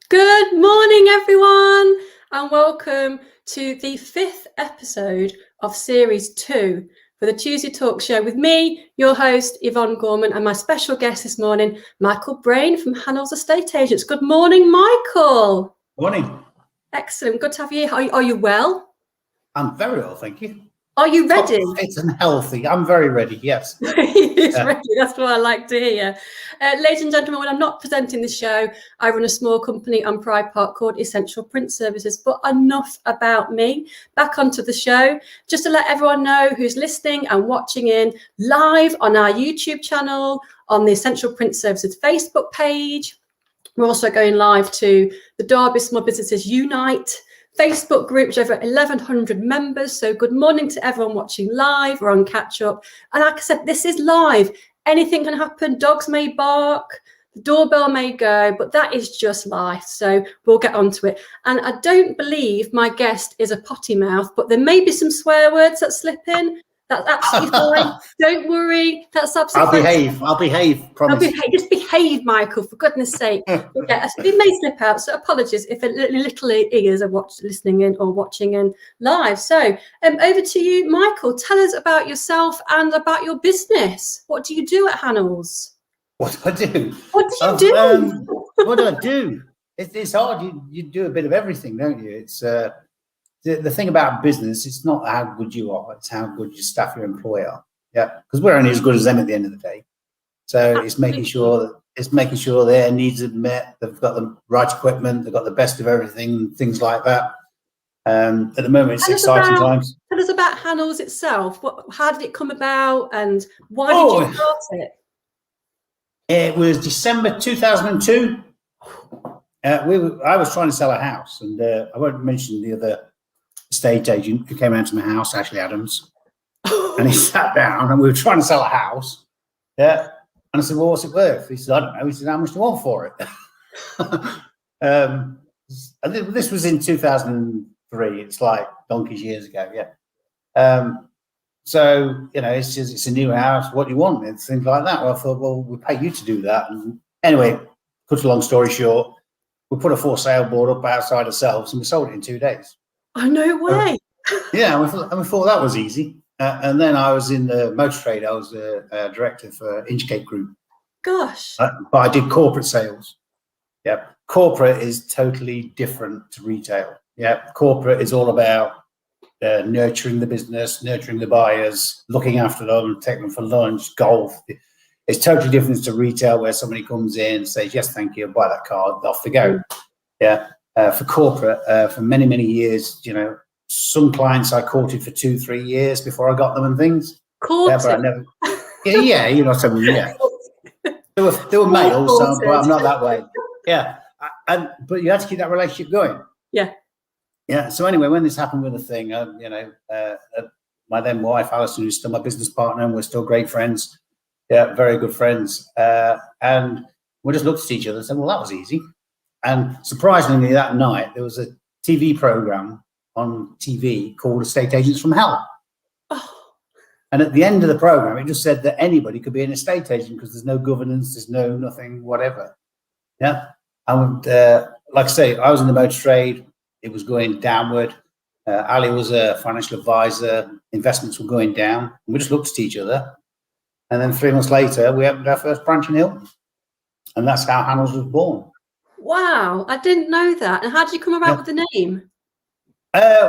Good morning, everyone, and welcome to the 5th episode of Series 2 for the Tuesday Talk Show with me, your host, Yvonne Gorman, and my special guest this morning, Michael Brain from Hannells Estate Agents. Good morning, Michael. Morning. Excellent. Good to have you here. Are you well? I'm very well, thank you. Are you ready? Fit and healthy. I'm very ready, yes. He's ready. That's what I like to hear. Ladies and gentlemen, when I'm not presenting the show, I run a small company on Pride Park called Essential Print Services. But enough about me. Back onto the show. Just to let everyone know who's listening and watching in live on our YouTube channel, on the Essential Print Services Facebook page. We're also going live to the Derby Small Businesses Unite Facebook group, which over 1,100 members. So good morning to everyone watching live or on catch up. And like I said, this is live. Anything can happen. Dogs may bark, the doorbell may go, but that is just life. So we'll get onto it. And I don't believe my guest is a potty mouth, but there may be some swear words that slip in. That's absolutely fine. Don't worry. That's absolutely fine. I'll behave. Promise. Just behave, Michael, for goodness sake. It may slip out, so apologies if little ears are listening in or watching in live. So over to you, Michael. Tell us about yourself and about your business. What do you do at Hannells? What do I do? What do you do? What do I do? It's hard. You do a bit of everything, don't you? It's the thing about business, it's not how good you are, it's how good your staff, your employee are. Yeah, because we're only as good as them at the end of the day. So Absolutely. it's making sure their needs are met. They've got the right equipment, they've got the best of everything, things like that. At the moment, it's exciting times. Tell us about Hannells itself. How did it come about, and why did you start it? It was December 2002. I was trying to sell a house, and I won't mention the other estate agent who came around to my house, Ashley Adams, and he sat down and we were trying to sell a house. Yeah. And I said, well, what's it worth? He said, I don't know. He said, how much do you want for it? And this was in 2003. It's like donkey's years ago. Yeah. So, you know, it's a new house. What do you want? It's things like that. Well, I thought, well, we'll pay you to do that. And anyway, cut a long story short, we put a for sale board up outside ourselves and we sold it in 2 days. Oh, no way. Yeah, we thought that was easy. And then I was in the motor trade. I was a director for Inchcape Group. Gosh. But I did corporate sales. Yeah, corporate is totally different to retail. Yeah, corporate is all about nurturing the business, nurturing the buyers, looking after them, taking them for lunch, golf. It's totally different to retail where somebody comes in, says, yes, thank you, buy that card, off they go. Yeah. For corporate, for many, many years, you know, some clients I courted for 2-3 years before I got them and things. Courted? Yeah, but I never. Yeah, you know what I mean. Yeah, they were males, so but I'm not that way. Yeah, but you had to keep that relationship going. Yeah. Yeah. So anyway, when this happened with the thing, you know, my then wife Alison, who's still my business partner, and we're still great friends. Yeah, very good friends. And we just looked at each other and said, well, that was easy. And surprisingly, that night, there was a TV program on TV called Estate Agents from Hell. Oh. And at the end of the program, it just said that anybody could be an estate agent because there's no governance, there's no nothing, whatever. Yeah. And like I say, I was in the motor trade. It was going downward. Ali was a financial advisor. Investments were going down. And we just looked at each other. And then 3 months later, we opened our first branch in Hilton. And that's how Hannells was born. Wow, I didn't know that. And how did you come about with the name?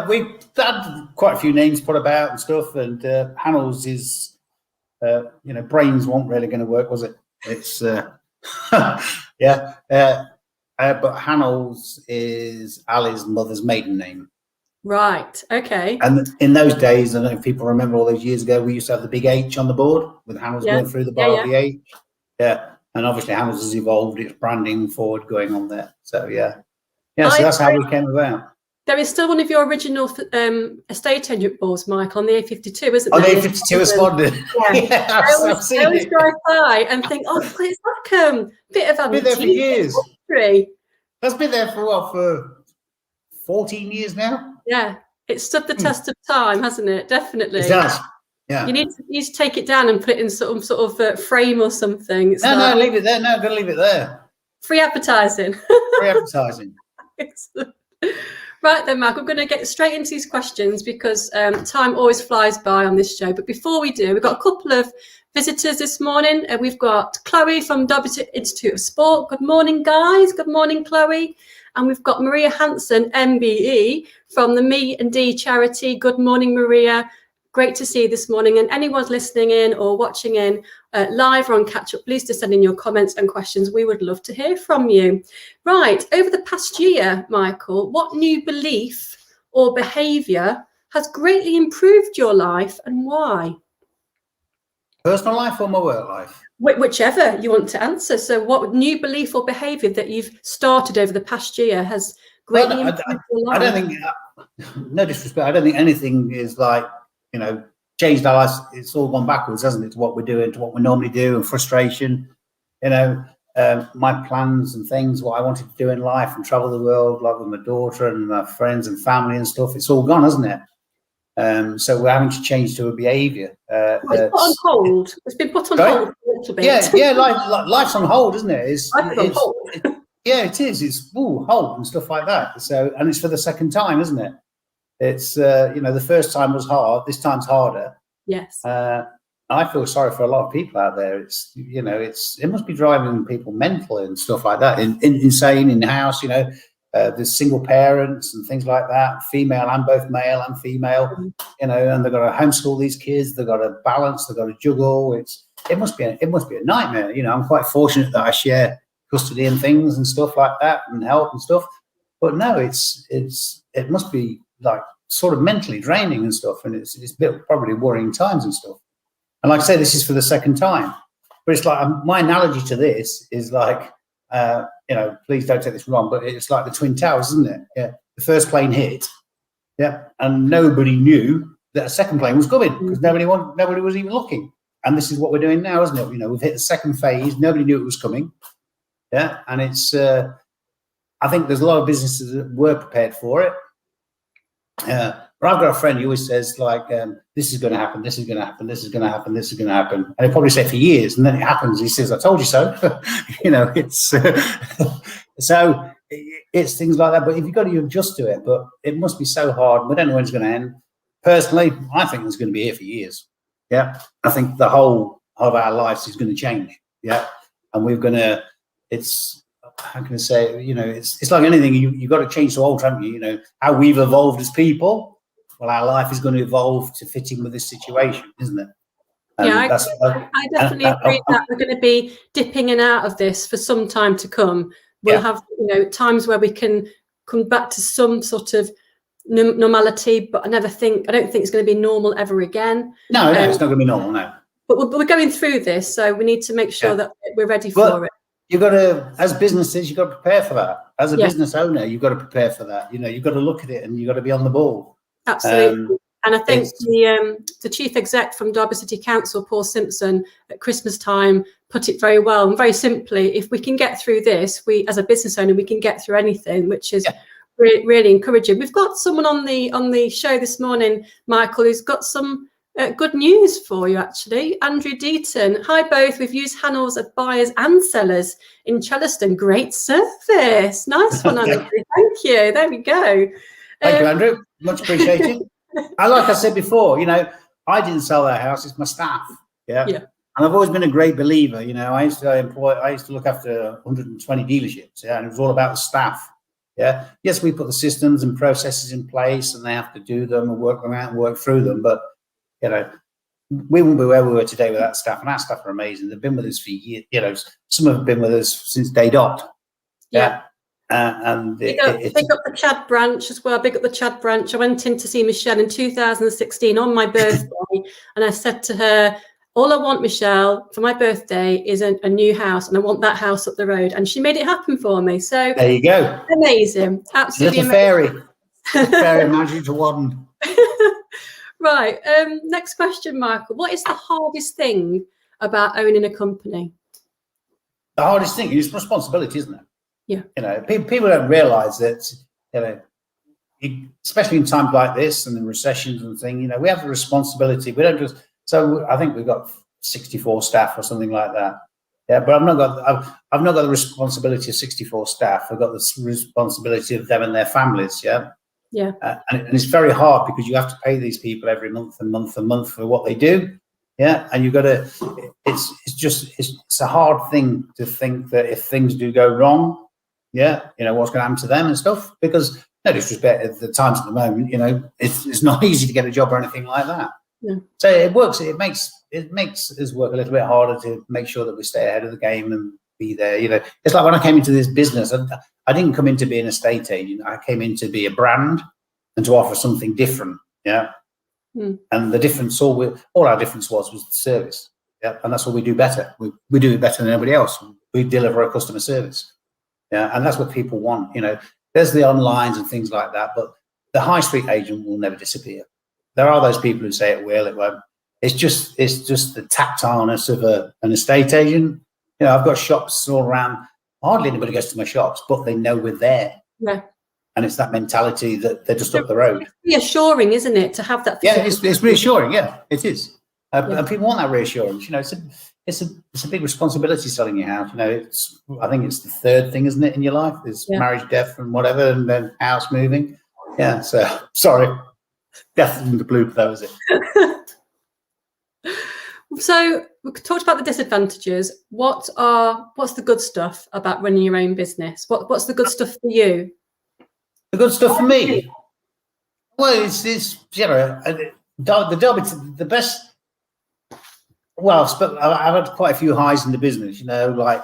We had quite a few names put about and stuff, and Hannells is, you know, brains weren't really going to work, was it? It's, yeah. But Hannells is Ali's mother's maiden name. Right, okay. And in those days, I don't know if people remember all those years ago, we used to have the big H on the board with Hannells going through the bar of the H. Yeah. And obviously Hannells has evolved its branding forward going on there. So yeah. Yeah, so that's how we came about. There is still one of your original estate agent boards, Mike, on the A52, isn't there? On the A52 is spotted. Yeah, I always drive by and think, oh, it's like a bit of a been there for years. History. That's been there for what, for 14 years now? Yeah, it's stood the test of time, hasn't it? Definitely. It does. Yeah. You need to take it down and put it in some sort of frame or something. No, leave it there. No, I'm going to leave it there. Free advertising. Free advertising. Excellent. Right then, Mark, I'm going to get straight into these questions because time always flies by on this show. But before we do, we've got a couple of visitors this morning. We've got Chloe from Derbyshire Institute of Sport. Good morning, guys. Good morning, Chloe. And we've got Maria Hansen, MBE, from the Me and D charity. Good morning, Maria. Great to see you this morning. And anyone's listening in or watching in live or on catch up, please just send in your comments and questions. We would love to hear from you. Right. Over the past year, Michael, what new belief or behaviour has greatly improved your life and why? Personal life or my work life? Whichever you want to answer. So what new belief or behaviour that you've started over the past year has greatly improved your life? I don't think, no disrespect, I don't think anything is like, you know, changed our lives. It's all gone backwards, hasn't it, to what we're doing, to what we normally do, and frustration. You know, my plans and things, what I wanted to do in life and travel the world, like with my daughter and my friends and family and stuff, it's all gone, hasn't it? So we're having to change to a behaviour. It's put on hold. It's been put on hold a little bit. Yeah, life's on hold, isn't it? It's on hold. Yeah, it is. It's hold and stuff like that. So, and it's for the second time, isn't it? It's you know, the first time was hard. This time's harder. Yes. I feel sorry for a lot of people out there. It's, you know, it must be driving people mental and stuff like that. Insane in the house. You know, there's single parents and things like that. Female and both male and female. You know, and they've got to homeschool these kids. They've got to balance. They've got to juggle. It must be a nightmare. You know, I'm quite fortunate that I share custody and things and stuff like that and help and stuff. But no, it must be like sort of mentally draining and stuff, and it's probably worrying times and stuff. And like I say, this is for the second time, but it's like my analogy to this is like, you know, please don't take this wrong, but it's like the Twin Towers, isn't it? Yeah, the first plane hit, yeah, and nobody knew that a second plane was coming because nobody was even looking. And this is what we're doing now, isn't it? You know, we've hit the second phase. Nobody knew it was coming. Yeah, and it's. I think there's a lot of businesses that were prepared for it. But I've got a friend who always says like, this is going to happen, this is going to happen, this is going to happen, this is going to happen. And he'll probably say for years, and then it happens. He says, I told you so. You know, it's so it's things like that. But if you've got to adjust to it, but it must be so hard. We don't know when it's going to end. Personally, I think it's going to be here for years. Yeah. I think the whole of our lives is going to change. Yeah. And we're going to, how can I say, you know, it's like anything, you've got to change to alter, haven't you? You know, how we've evolved as people, well, our life is going to evolve to fit in with this situation, isn't it? Yeah, I definitely agree that we're going to be dipping in and out of this for some time to come. We'll have, you know, times where we can come back to some sort of normality, but I don't think it's going to be normal ever again. No, it's not going to be normal, no. But we're going through this, so we need to make sure that we're ready for it. You've got to, as businesses, you've got to prepare for that. As a business owner, you've got to prepare for that. You know, you've got to look at it and you've got to be on the ball. Absolutely. And I think the chief exec from Derby City Council, Paul Simpson, at Christmas time put it very well and very simply. If we can get through this, we, as a business owner, we can get through anything, which is really encouraging. We've got someone on the show this morning, Michael, who's got some good news for you, actually. Andrew Deaton. Hi, both. We've used Hannells as buyers and sellers in Chellaston. Great service. Nice one, Andrew. Thank you. There we go. Thank you, Andrew. Much appreciated. Like I said before, you know, I didn't sell that house. It's my staff. Yeah. And I've always been a great believer. You know, I used to look after 120 dealerships. Yeah. And it was all about the staff. Yeah. Yes, we put the systems and processes in place and they have to do them and work them out and work through them. But, you know, we wouldn't be where we were today without staff. And our staff are amazing. They've been with us for years. You know, some have been with us since day dot. Yeah. And big up the Chad branch as well. Big up the Chad branch. I went in to see Michelle in 2016 on my birthday, and I said to her, all I want, Michelle, for my birthday is a new house, and I want that house up the road. And she made it happen for me. So there you go. Amazing. Absolutely amazing. Fairy magic to wand. Right. Next question, Michael. What is the hardest thing about owning a company? The hardest thing is responsibility, isn't it? Yeah. You know, people don't realise that, you know, especially in times like this and the recessions and things, you know, we have the responsibility. We don't just, so I think we've got 64 staff or something like that. Yeah, but I've not got the responsibility of 64 staff. I've got the responsibility of them and their families. Yeah. Yeah. And it's very hard because you have to pay these people every month and month and month for what they do. Yeah. And you've got to, it's a hard thing to think that if things do go wrong, yeah, you know, what's going to happen to them and stuff, because no disrespect at the times at the moment, you know, it's not easy to get a job or anything like that. Yeah. So it works. It makes us work a little bit harder to make sure that we stay ahead of the game and be there. You know, it's like when I came into this business, I didn't come in to be an estate agent. I came in to be a brand and to offer something different. Yeah. And the difference, all our difference was the service. Yeah. And that's what we do better. We do it better than anybody else. We deliver a customer service. Yeah. And that's what people want. You know, there's the onlines and things like that, but the high street agent will never disappear. There are those people who say it will, it won't. It's just the tactileness of an estate agent. You know, I've got shops all around. Hardly anybody goes to my shops, but they know we're there. Yeah. And it's that mentality that they're just up the road. It's reassuring, isn't it, to have that? Yeah, it's reassuring. Yeah, it is. And people want that reassurance. You know, it's a big responsibility selling your house. You know, I think it's the third thing, isn't it, in your life? There's marriage, death, and whatever, and then house moving. Yeah. So sorry, death in the blooper. That was it. So we talked about the disadvantages. What's the good stuff about running your own business? What's the good stuff for you? The good stuff for me? Well, it's you know, the Derby, the best. Well, I've had quite a few highs in the business. You know, like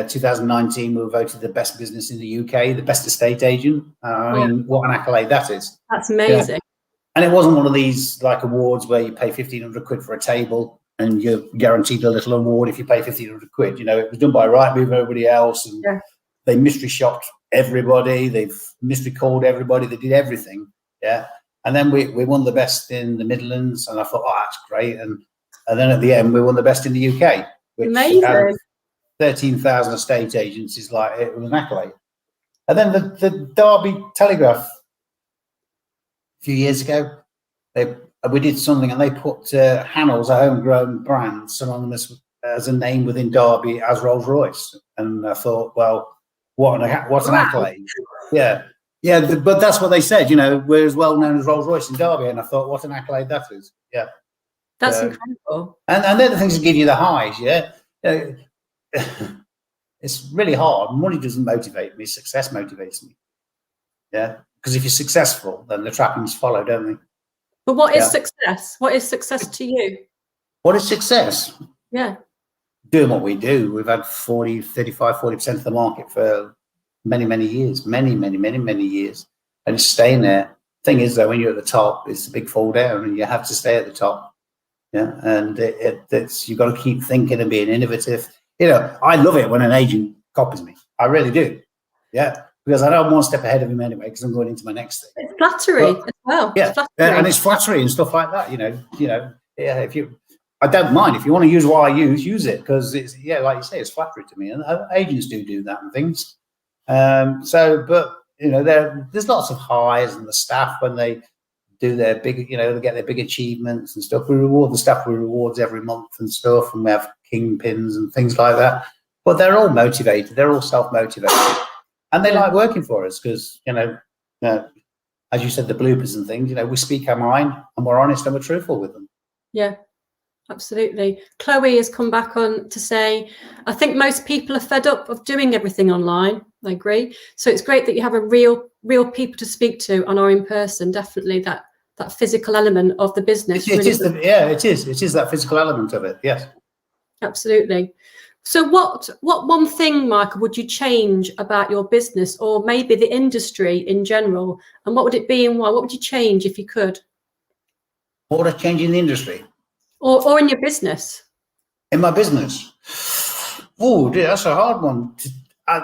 2019, we were voted the best business in the UK, the best estate agent. I mean, what an accolade that is! That's amazing. Yeah. And it wasn't one of these like awards where you pay 1,500 quid for a table and you're guaranteed a little award if you pay 1,500 quid. You know, it was done by Rightmove, everybody else, and they mystery shopped everybody. They've mystery called everybody. They did everything. Yeah. And then we won the best in the Midlands, and I thought, oh, that's great. And then at the end, we won the best in the UK, which amazing. 13,000 estate agents is like, it was an accolade. And then the Derby Telegraph a few years ago, we did something, and they put Hannells, a homegrown brand, synonymous as a name within Derby as Rolls Royce. And I thought, well, what an accolade. Yeah. Yeah, but that's what they said, you know, we're as well known as Rolls Royce in Derby. And I thought, what an accolade that is. Yeah. That's incredible. And they're the things that give you the highs, yeah. It's really hard. Money doesn't motivate me. Success motivates me. Yeah. Because if you're successful, then the trappings follow, don't they? But what is success? What is success to you? What is success? Yeah. Doing what we do. We've had 40% of the market for many, many years. Many years. And it's staying there. Thing is, though, when you're at the top, it's a big fall down, and you have to stay at the top. Yeah. And it's you've got to keep thinking and being innovative. You know, I love it when an agent copies me. I really do. Yeah. Because I don't want to step ahead of him anyway, because I'm going into my next thing. It's flattery as well. Yeah, and it's flattery and stuff like that. You know. Yeah. I don't mind if you want to use what I use it, because it's like you say, it's flattery to me, and agents do that and things. But you know, there's lots of highs, and the staff when they do their big, you know, they get their big achievements and stuff. We reward the staff with rewards every month and stuff, and we have kingpins and things like that. But they're all motivated. They're all self-motivated. And they like working for us because, you know, as you said, the bloopers and things, you know, we speak our mind and we're honest and we're truthful with them. Yeah, absolutely. Chloe has come back on to say, I think most people are fed up of doing everything online. I agree. So it's great that you have a real people to speak to and are in person. Definitely that physical element of the business. It is that physical element of it. Yes. Absolutely. So what one thing, Michael, would you change about your business, or maybe the industry in general? And what would it be and why? What would you change if you could? What would I change in the industry? Or in your business? In my business? Oh, dear, that's a hard one. I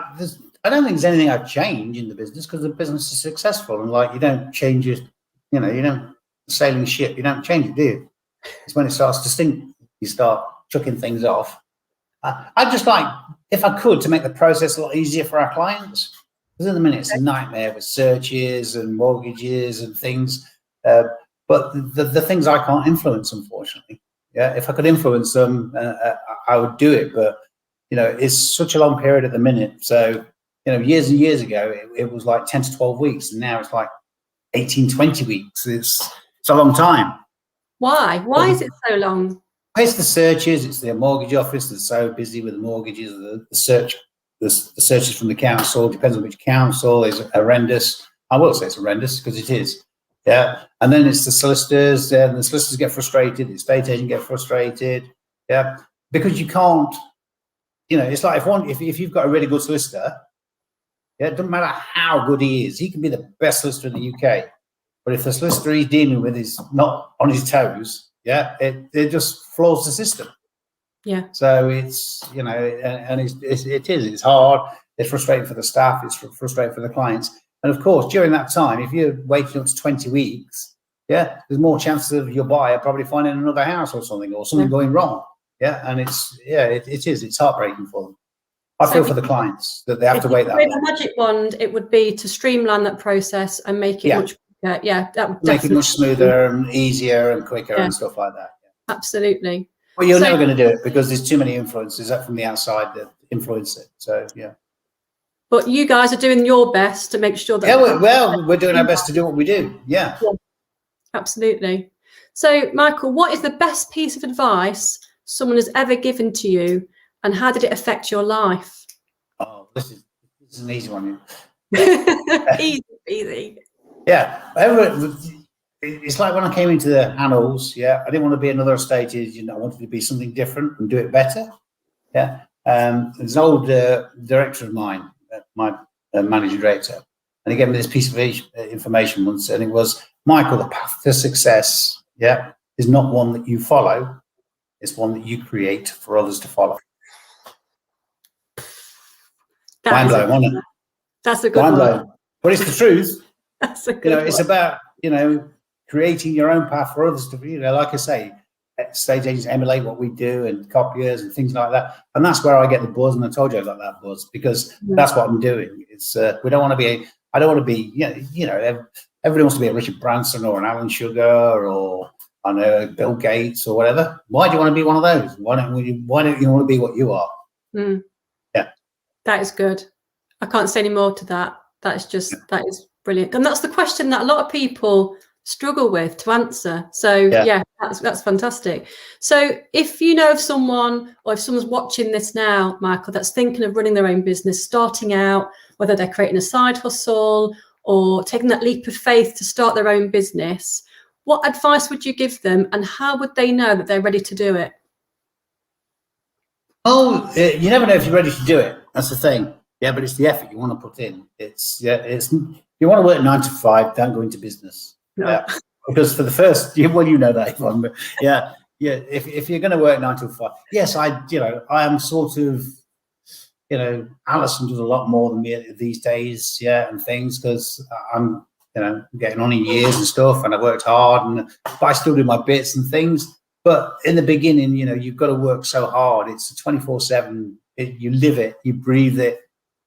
don't think there's anything I'd change in the business, because the business is successful. And like, you don't change it, you know, you don't sailing ship, you don't change it, do you? It's when it starts to sink, you start chucking things off. I'd just like, if I could, to make the process a lot easier for our clients. Because in the minute it's a nightmare with searches and mortgages and things. But the things I can't influence, unfortunately. Yeah, if I could influence them, I would do it. But you know, it's such a long period at the minute. So, you know, years and years ago, it was like 10 to 12 weeks, and now it's like 18, 20 weeks. It's a long time. Why? Why is it so long? It's the searches. It's the mortgage office that's so busy with the mortgages. The searches from the council, depends on which council, is horrendous. I will say it's horrendous because it is. Yeah. And then it's the solicitors, and the solicitors get frustrated, the estate agent get frustrated. Yeah. Because you can't, you know, it's like if you've got a really good solicitor, yeah, it doesn't matter how good he is, he can be the best solicitor in the UK. But if the solicitor he's dealing with is not on his toes, yeah, it just floors the system. Yeah. So it's, you know, and it's hard. It's frustrating for the staff. It's frustrating for the clients. And of course, during that time, if you're waiting up to 20 weeks, yeah, there's more chances of your buyer probably finding another house or something going wrong. Yeah. And it's heartbreaking for them. I feel for the clients that they have to wait that long. A magic wand, it would be to streamline that process and make it much quicker. Yeah, that would make it much smoother and easier and quicker and stuff like that. Yeah. Absolutely. Well, you're never going to do it because there's too many influences from the outside that influence it. So, yeah. But you guys are doing your best to make sure that... Yeah, we're doing our best to do what we do. Yeah. Absolutely. So, Michael, what is the best piece of advice someone has ever given to you, and how did it affect your life? Oh, this is an easy one. Easy. Yeah. It's like when I came into the Hannells, yeah, I didn't want to be another estate agent. I wanted to be something different and do it better. Yeah. There's an old director of mine, my managing director, and he gave me this piece of information once, and it was, Michael, the path to success, yeah, is not one that you follow, it's one that you create for others to follow. Mind blowing, wasn't it? That's a good one. But it's the truth. That's a good one. It's about, creating your own path for others to, like I say, estate agents emulate what we do and copiers and things like that. And that's where I get the buzz. And I told you I got that buzz because that's what I'm doing. It's I don't want to be, everybody wants to be a Richard Branson or an Alan Sugar or I know Bill Gates or whatever. Why do you want to be one of those? Why don't you want to be what you are? Yeah. That is good. I can't say any more to that. That is brilliant. And that's the question that a lot of people struggle with to answer. So that's fantastic. So if you know of someone, or if someone's watching this now, Michael, that's thinking of running their own business, starting out, whether they're creating a side hustle or taking that leap of faith to start their own business, what advice would you give them, and how would they know that they're ready to do it? Oh, you never know if you're ready to do it. That's the thing. Yeah, but it's the effort you want to put in. It's you want to work 9 to 5, don't go into business. No. Yeah, because for the first, you know that, Yvonne, but if you're going to work 9 to 5, yes, I am sort of, Alison does a lot more than me these days, and things, because I'm, getting on in years and stuff, and I worked hard, but I still do my bits and things. But in the beginning, you've got to work so hard. It's a 24/7. You live it, you breathe it,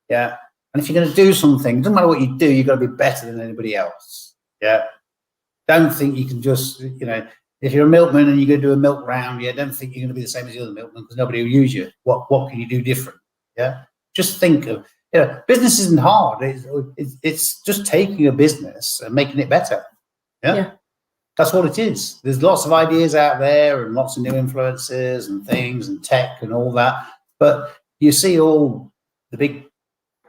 yeah. And if you're going to do something, it doesn't matter what you do, you've got to be better than anybody else, yeah. Don't think you can just, if you're a milkman and you're going to do a milk round, don't think you're going to be the same as the other milkman because nobody will use you. What can you do different? Yeah. Just think of, business isn't hard. It's just taking a business and making it better. Yeah. That's what it is. There's lots of ideas out there and lots of new influences and things and tech and all that. But you see all the big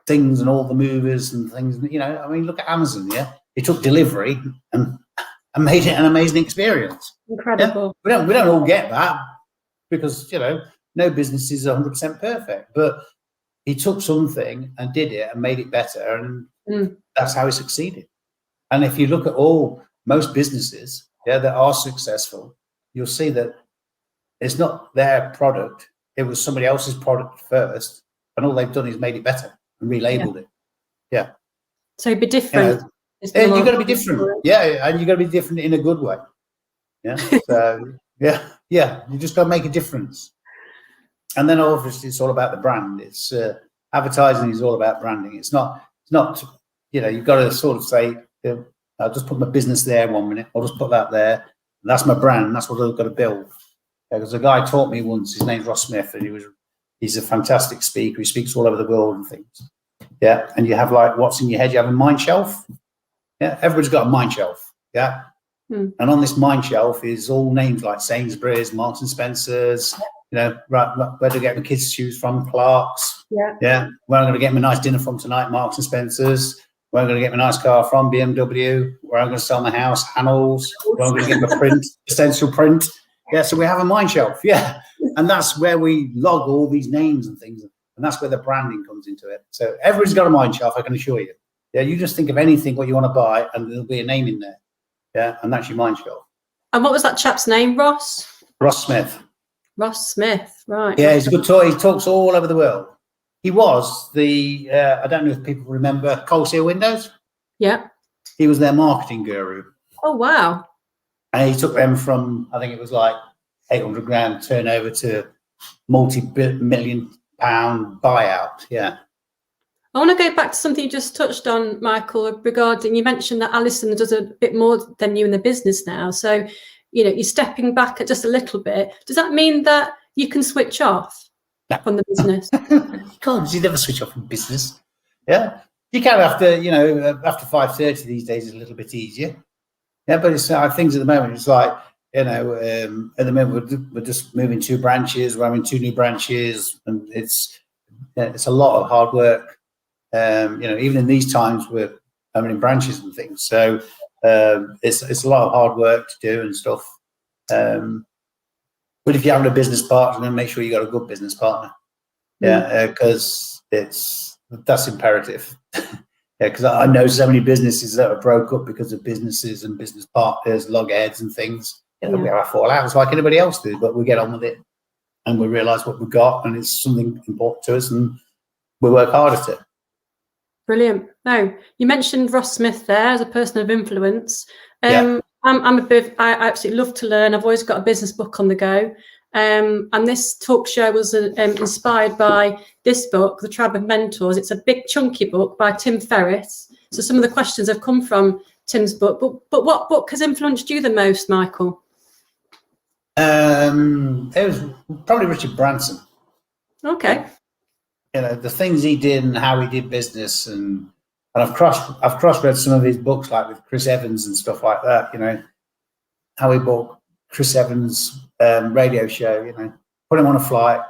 things and all the movers and things, look at Amazon, It took delivery and made it an amazing experience. Incredible. Yeah? We don't all get that because, no business is 100% perfect, but he took something and did it and made it better, and that's how he succeeded. And if you look at most businesses, that are successful, you'll see that it's not their product. It was somebody else's product first, and all they've done is made it better and relabeled it. Yeah. So be different. You've got to be different. Yeah, and you've got to be different in a good way. Yeah. So you just got to make a difference. And then obviously it's all about the brand. It's advertising is all about branding. It's not. You've got to sort of say, I'll just put my business there 1 minute. I'll just put that there. That's my brand. That's what I've got to build. Because a guy taught me once. His name's Ross Smith, and He's a fantastic speaker. He speaks all over the world and things. Yeah. And you have like what's in your head. You have a mind shelf. Yeah. Everybody's got a mind shelf. Yeah. And on this mind shelf is all names like Sainsbury's, Marks and Spencer's, you know, right, where to get my kids' shoes from, Clark's. Yeah. Yeah. Where I'm going to get my nice dinner from tonight, Marks and Spencer's. Where I'm going to get my nice car from, BMW. Where I'm going to sell my house, Hannells. Where I'm going to get my print, essential print. Yeah. So we have a mind shelf. Yeah. And that's where we log all these names and things. And that's where the branding comes into it. So everybody's got a mind shelf, I can assure you. Yeah. You just think of anything, what you want to buy, and there'll be a name in there. Yeah, and that's your mind shelf. And what was that chap's name, Ross? Ross Smith. Ross Smith, right. Yeah, he's a good talker. He talks all over the world. He was the, I don't know if people remember Coal Seal Windows. Yeah. He was their marketing guru. Oh, wow. And he took them from, I think it was like 800 grand turnover to multi-million pound buyout. Yeah. I want to go back to something you just touched on, Michael, regarding, you mentioned that Alison does a bit more than you in the business now. So, you know, you're stepping back at just a little bit. Does that mean that you can switch off from the business? You can't, because you never switch off from business. Yeah. You can after, you know, after 5:30 these days is a little bit easier. Yeah, but it's things at the moment, it's like, you know, at the moment we're just moving 2 branches, we're having 2 new branches, and it's a lot of hard work. You know, even in these times, we're having branches and things. So it's a lot of hard work to do and stuff. But if you're having a business partner, then make sure you got a good business partner. Yeah, because that's imperative. Yeah, because I know so many businesses that are broke up because of businesses and business partners, logheads and things. You know, we have our fallouts like anybody else do, but we get on with it and we realise what we've got, and it's something important to us, and we work hard at it. Brilliant. No, you mentioned Ross Smith there as a person of influence. I'm I absolutely love to learn. I've always got a business book on the go. And this talk show was inspired by this book, The Tribe of Mentors. It's a big chunky book by Tim Ferriss. So some of the questions have come from Tim's book. But what book has influenced you the most, Michael? It was probably Richard Branson. Okay. You know, the things he did and how he did business, and I've cross-read some of his books, like with Chris Evans and stuff like that. You know, how he bought Chris Evans' radio show. You know, put him on a flight,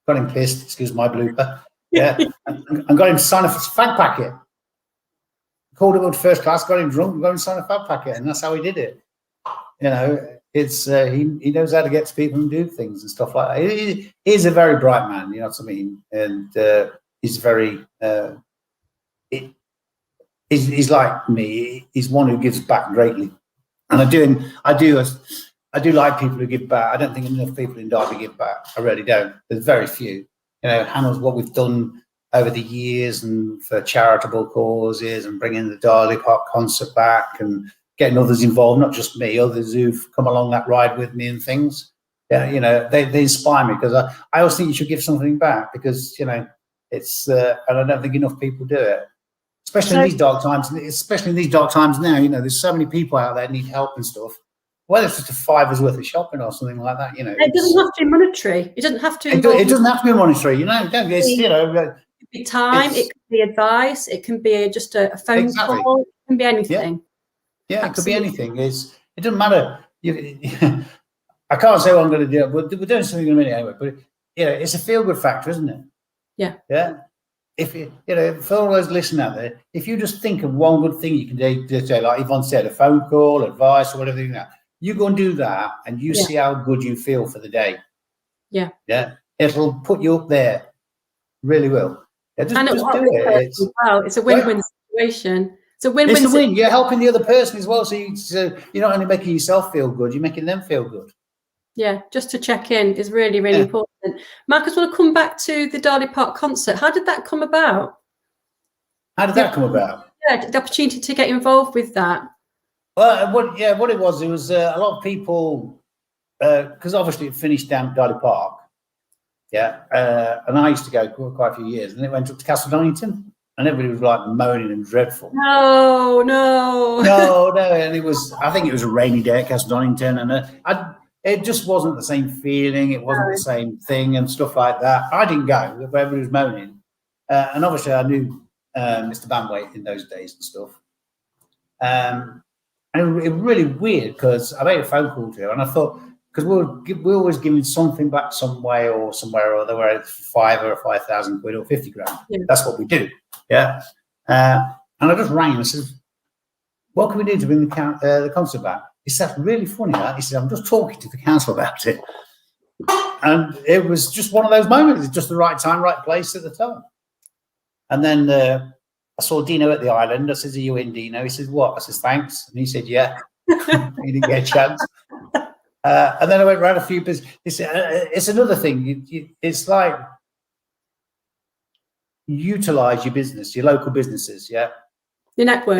got him pissed. Excuse my blooper. Yeah, and got him to sign a fag packet. Called him up to first class, got him drunk, got him to sign a fag packet, and that's how he did it. You know, it's he knows how to get to people and do things and stuff like that. He's a very bright man, you know what I mean, and he's very he's like me. He's one who gives back greatly, and I do like people who give back. I don't think enough people in Derby give back. I really don't. There's very few. You know, Hannells, what we've done over the years and for charitable causes and bringing the Derby Park concert back and getting others involved, not just me, others who've come along that ride with me and things. Yeah, you know, they inspire me, because I always think you should give something back, because, you know, it's and I don't think enough people do it, especially in these dark times. Especially in these dark times now, you know, there's so many people out there need help and stuff. Whether it's just a $5's worth of shopping or something like that, you know. It doesn't have to be monetary. It doesn't have to. It doesn't have to be monetary, you know. You know, it could be time. It could be advice. It can be just a phone call. It can be anything. Yeah, it could be anything. It doesn't matter. I can't say what I'm going to do. We're doing something in a minute anyway. But you know, it's a feel-good factor, isn't it? Yeah. Yeah. If you know, for all those listening out there, if you just think of one good thing you can do, like Yvonne said, a phone call, advice, or whatever you know, you go and do that, and you see how good you feel for the day. Yeah. Yeah. It'll put you up there. Really will. Yeah, just do it. It's a win-win situation. It's a win-win. It's a win. You're helping the other person as well. So you're not only making yourself feel good, you're making them feel good. Yeah, just to check in is really, really important. Marcus, I want to come back to the Derby Park concert. How did that come about? How did that come about? Yeah, the opportunity to get involved with that. Well, what it was a lot of people, because obviously it finished down at Derby Park. Yeah, and I used to go quite a few years, and it went up to Castle Donington. And everybody was like moaning and dreadful. No. And I think it was a rainy day at Castle Donington. And it just wasn't the same feeling. It wasn't the same thing and stuff like that. I didn't go. Everybody was moaning. And obviously I knew Mr. Banway in those days and stuff. And it was really weird because I made a phone call to her and I thought, because we're always giving something back some way or somewhere or other, whether it's 5,000 quid or 50 grand. Yeah. That's what we do. Yeah. And I just rang and I said, what can we do to bring the concert back? He said, that's really funny. He said, I'm just talking to the council about it. And it was just one of those moments. It's just the right time, right place at the time. And then I saw Dino at the island. I said, are you in, Dino? He said, what? I said, thanks. And he said, yeah. He didn't get a chance. And then I went around a few businesses. It's another thing. It's like utilize your business, your local businesses. Yeah. Your network.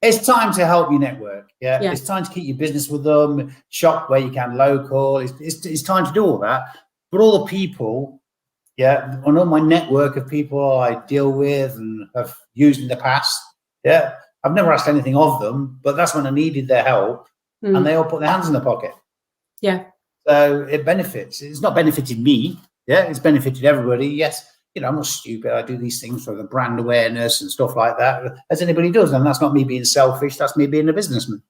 It's time to help your network. Yeah. It's time to keep your business with them, shop where you can local. It's time to do all that. But all the people, and all my network of people I deal with and have used in the past, I've never asked anything of them, but that's when I needed their help. And they all put their hands in their pocket. Yeah. So it benefits. It's not benefited me. Yeah. It's benefited everybody. Yes. You know, I'm not stupid. I do these things for the brand awareness and stuff like that, as anybody does. And that's not me being selfish. That's me being a businessman.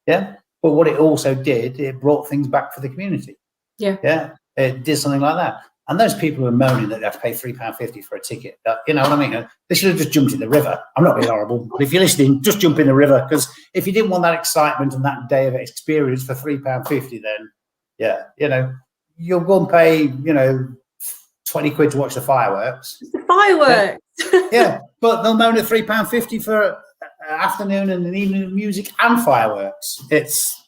Yeah. But what it also did, it brought things back for the community. Yeah. Yeah. It did something like that. And those people who are moaning that they have to pay £3.50 for a ticket, you know what I mean? They should have just jumped in the river. I'm not being horrible, but if you're listening, just jump in the river. Because if you didn't want that excitement and that day of experience for £3.50, then, you know, you'll go and pay, you know, 20 quid to watch the fireworks. The fireworks. Yeah, but they'll moan at £3.50 for an afternoon and an evening of music and fireworks. It's,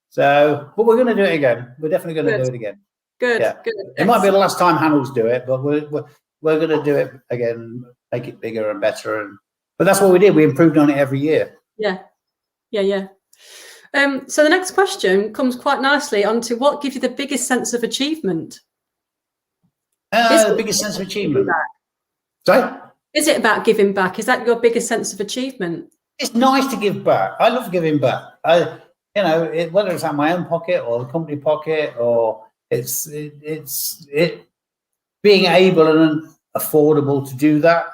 So, but we're going to do it again. We're definitely going to do it again. Good. It might be the last time Hannells do it, but we're going to do it again, make it bigger and better. But that's what we did. We improved on it every year. Yeah. So the next question comes quite nicely onto what gives you the biggest sense of achievement? The biggest sense of achievement. Sorry? Is it about giving back? Is that your biggest sense of achievement? It's nice to give back. I love giving back. You know, whether it's out of my own pocket or the company pocket, or it's being able and affordable to do that.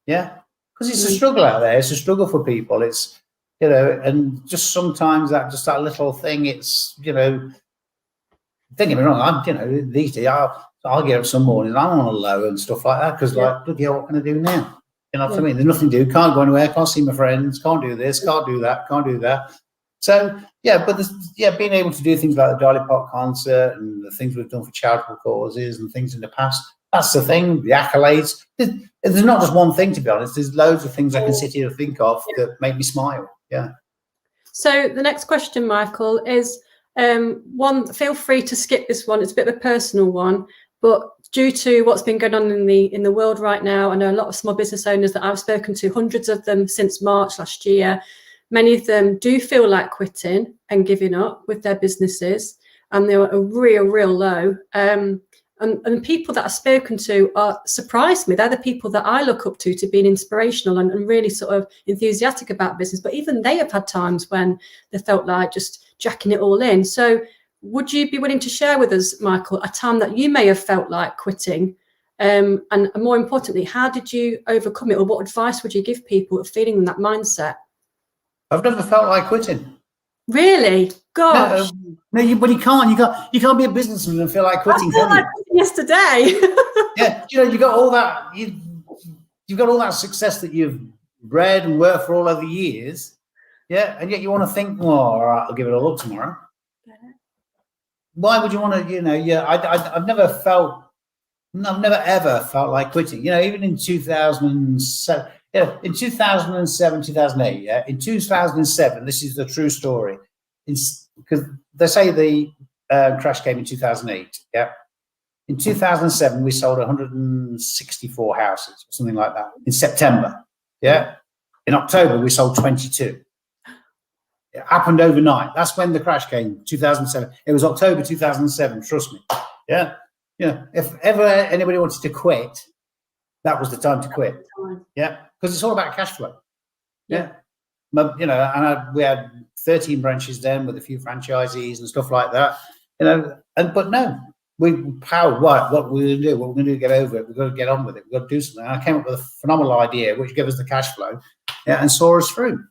Yeah, because it's a struggle out there. It's a struggle for people. It's, you know, and just sometimes that little thing. It's, you know, don't get me wrong. You know, these days I'll get up some mornings and I'm on a low and stuff like that because, like, bloody hell, what can I do now? You know what I mean? There's nothing to do. Can't go anywhere. Can't see my friends. Can't do this. Can't do that. Can't do that. So but being able to do things like the Darley Park concert and the things we've done for charitable causes and things in the past. That's the thing. The accolades. There's not just one thing, to be honest. There's loads of things I can sit here and think of that make me smile. Yeah. So the next question, Michael, is one. Feel free to skip this one. It's a bit of a personal one, but due to what's been going on in the world right now, I know a lot of small business owners that I've spoken to, hundreds of them since March last year. Many of them do feel like quitting and giving up with their businesses, and they're at a real low. And people that I've spoken to are surprised me. They're the people that I look up to being inspirational and really sort of enthusiastic about business. But even they have had times when they felt like just jacking it all in. So would you be willing to share with us, Michael, a time that you may have felt like quitting? And more importantly, how did you overcome it, or what advice would you give people feeling in that mindset? I've never felt like quitting. Really? Gosh. No, but you can't. You can't be a businessman and feel like quitting. I felt like quitting yesterday. Yeah, you know, you got all that. You've got all that success that you've bred and worked for all over the years. Yeah, and yet you want to think, well, all right, I'll give it all up tomorrow. Why would you want to? You know, I've never ever felt like quitting. You know, even in 2007. Yeah, in 2007, 2008. Yeah, in 2007, this is the true story. Because they say the crash came in 2008. Yeah, in 2007, we sold 164 houses, or something like that. In September. Yeah, in October, we sold 22. It happened overnight. That's when the crash came. 2007. It was October 2007. Trust me. Yeah, you know, if ever anybody wanted to quit, that was the time to quit. Yeah, because it's all about cash flow. Yeah, you know, and we had 13 branches then with a few franchisees and stuff like that, you know, but no, we powered what we're going to do, what we're going to do to get over it. We've got to get on with it. We've got to do something. And I came up with a phenomenal idea, which gave us the cash flow, yeah, and saw us through.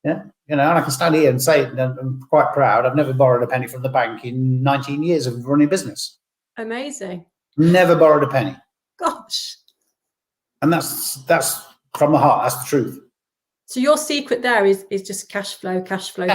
Yeah, you know, and I can stand here and say, and I'm quite proud, I've never borrowed a penny from the bank in 19 years of running a business. Amazing. Never borrowed a penny. Gosh. And that's from the heart. That's the truth. So your secret there is just cash flow. Cash flow.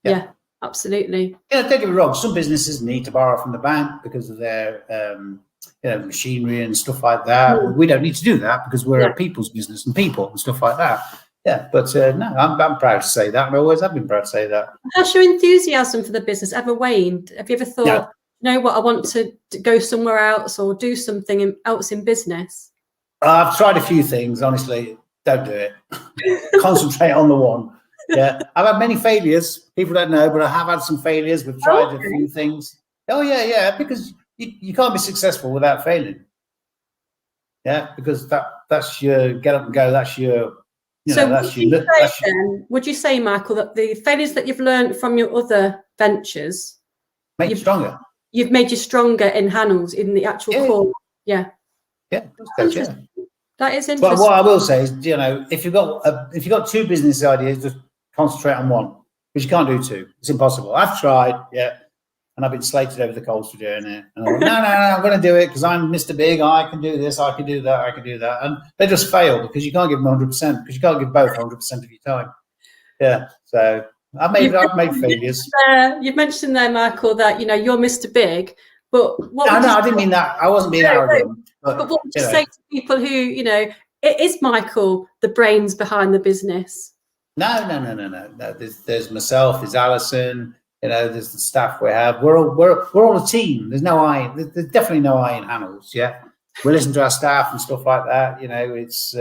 Yeah, absolutely. Yeah, don't get me wrong. Some businesses need to borrow from the bank because of their you know, machinery and stuff like that. Mm. We don't need to do that because we're a people's business and people and stuff like that. Yeah, but no, I'm proud to say that, and I always have been proud to say that. Has your enthusiasm for the business ever waned? Have you ever thought, No. you know what, I want to go somewhere else or do something else in business? I've tried a few things, honestly. Don't do it. Concentrate on the one. Yeah, I've had many failures. People don't know, but I have had some failures. We've tried a few things. Oh, yeah, because you can't be successful without failing. Yeah, because that's your get up and go. That's your, you know, so would you say, Michael, that the failures that you've learned from your other ventures make you stronger? You've made you stronger in Hannells, in the actual core. Yeah. Yeah, that is interesting. But what I will say is, you know, if you've got two business ideas, just concentrate on one, because you can't do two. It's impossible. I've tried, yeah, and I've been slated over the coals for doing it. And I'm like, no, I'm going to do it because I'm Mr. Big. I can do this. I can do that. I can do that. And they just fail because you can't give them 100%, because you can't give both 100% of your time. Yeah, so I've made failures. You've mentioned there, Michael, that, you know, you're Mr. Big, but what? No, I didn't mean that. I wasn't being arrogant. But what would you say to people who, you know, it is Michael the brains behind the business? No. There's myself. There's Alison. You know, there's the staff we have. We're all a team. There's no I. There's definitely no I in Hannells. Yeah, we listen to our staff and stuff like that. You know, it's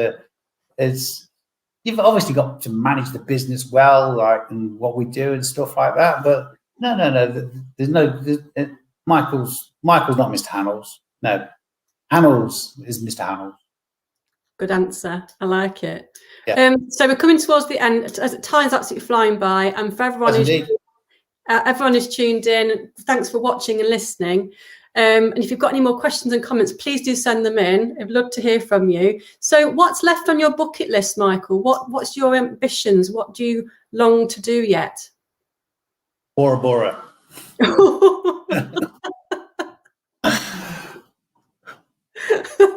you've obviously got to manage the business well, like, and what we do and stuff like that. But no. Michael's not Mr. Hannells. No, Hannells is Mr. Hannells. Good answer. I like it. Yeah. So we're coming towards the end. As time's absolutely flying by, and for everyone who's tuned in, thanks for watching and listening. And if you've got any more questions and comments, please do send them in. I'd love to hear from you. So what's left on your bucket list, Michael? What's your ambitions? What do you long to do yet? Bora Bora.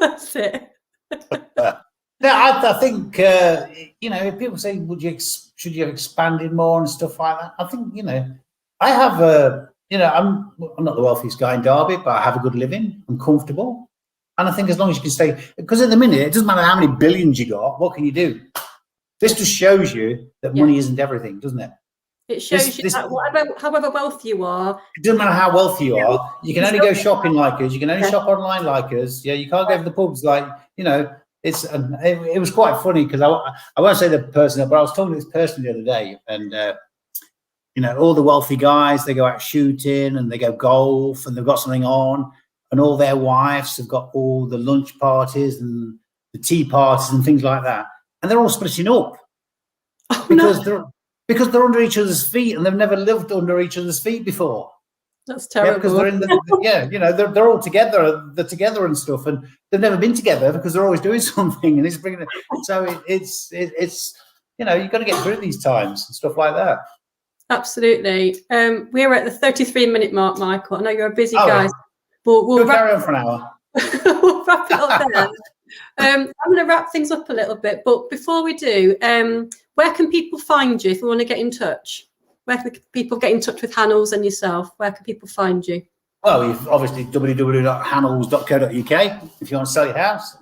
That's it. I think you know, if people say, should you have expanded more and stuff like that? I think, you know, I have you know, I'm not the wealthiest guy in Derby, but I have a good living. I'm comfortable, and I think as long as you can stay, because at the minute it doesn't matter how many billions you got. What can you do? This just shows you that money isn't everything, doesn't it? It shows you that however wealthy you are, it doesn't matter how wealthy you are. You can only go shopping like us. You can only shop online like us. Yeah, you can't go to the pubs like, you know. It was quite funny because I won't say the person, but I was talking to this person the other day, and you know, all the wealthy guys, they go out shooting and they go golf and they've got something on, and all their wives have got all the lunch parties and the tea parties and things like that, and they're all splitting up because they're under each other's feet and they've never lived under each other's feet before. That's terrible. Yeah, because they're in the you know, they're all together, they're together and stuff, and they've never been together because they're always doing something, and it's bringing it. So it's you know, you've got to get through these times and stuff like that. Absolutely. We're at the 33-minute mark, Michael. I know you're a busy guy. We'll carry on for an hour. We'll wrap it up there. I'm going to wrap things up a little bit, but before we do, where can people find you if they want to get in touch? Where can people get in touch with Hannells and yourself? Where can people find you? Well, you've obviously www.hannells.co.uk if you want to sell your house.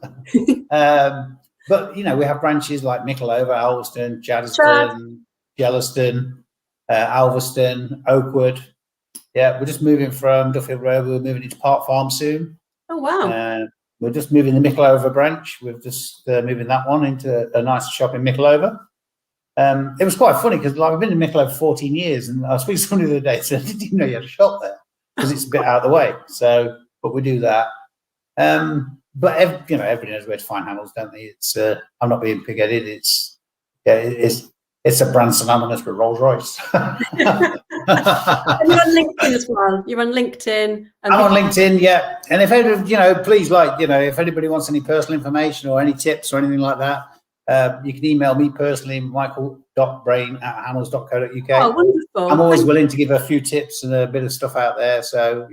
But, you know, we have branches like Micklehove, Alveston, Jaddesden, Yellowston, Alveston, Oakwood. Yeah, we're just moving from Duffield Road. We're moving into Park Farm soon. Oh, wow. We're just moving the Micklehove branch. We're just moving that one into a nice shop in Micklehove. It was quite funny because, like, I've been in Micklehove for 14 years, and I was speaking to somebody the other day and said, I didn't even know you had a shop there because it's a bit out of the way. So, but we do that. But you know, everybody knows where to find Hannells, don't they? It's I'm not being pig-headed. It's yeah, it's a brand synonymous with Rolls Royce. And you're on LinkedIn as well. You're on LinkedIn. I'm on LinkedIn, yeah. And if anybody, please, if anybody wants any personal information or any tips or anything like that, you can email me personally, michael.brain@hannells.co.uk. Oh, wonderful. I'm always willing to give a few tips and a bit of stuff out there. So,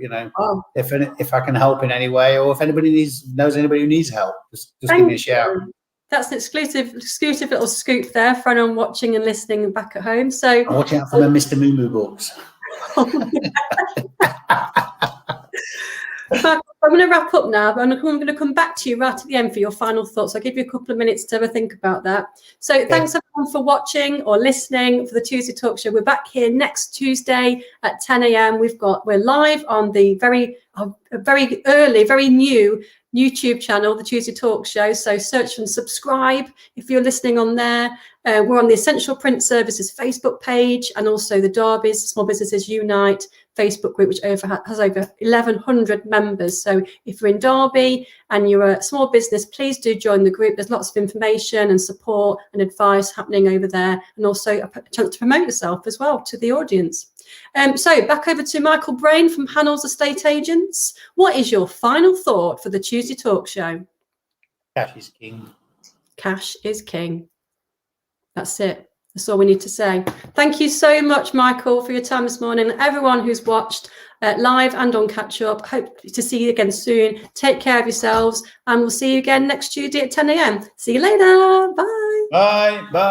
if I can help in any way, or if anybody knows anybody who needs help, just give me a shout. That's an exclusive little scoop there for anyone watching and listening back at home. So watch out for my Mr. Moo Moo books. I'm going to wrap up now, but I'm going to come back to you right at the end for your final thoughts. I'll give you a couple of minutes to have a think about that. So thanks everyone for watching or listening for the Tuesday Talk Show. We're back here next Tuesday at 10 a.m. We're live on the very early, very new YouTube channel, the Tuesday Talk Show. So search and subscribe if you're listening on there. We're on the Essential Print Services Facebook page, and also the Derby's Small Businesses Unite Facebook group, which has over 1,100 members. So if you're in Derby and you're a small business, please do join the group. There's lots of information and support and advice happening over there, and also a chance to promote yourself as well to the audience. So back over to Michael Brain from Hannells Estate Agents. What is your final thought for the Tuesday Talk Show? Cash is king. Cash is king. That's it. That's all we need to say. Thank you so much, Michael, for your time this morning. And everyone who's watched live and on catch up, hope to see you again soon. Take care of yourselves, and we'll see you again next Tuesday at 10 a.m. See you later. Bye. Bye. Bye.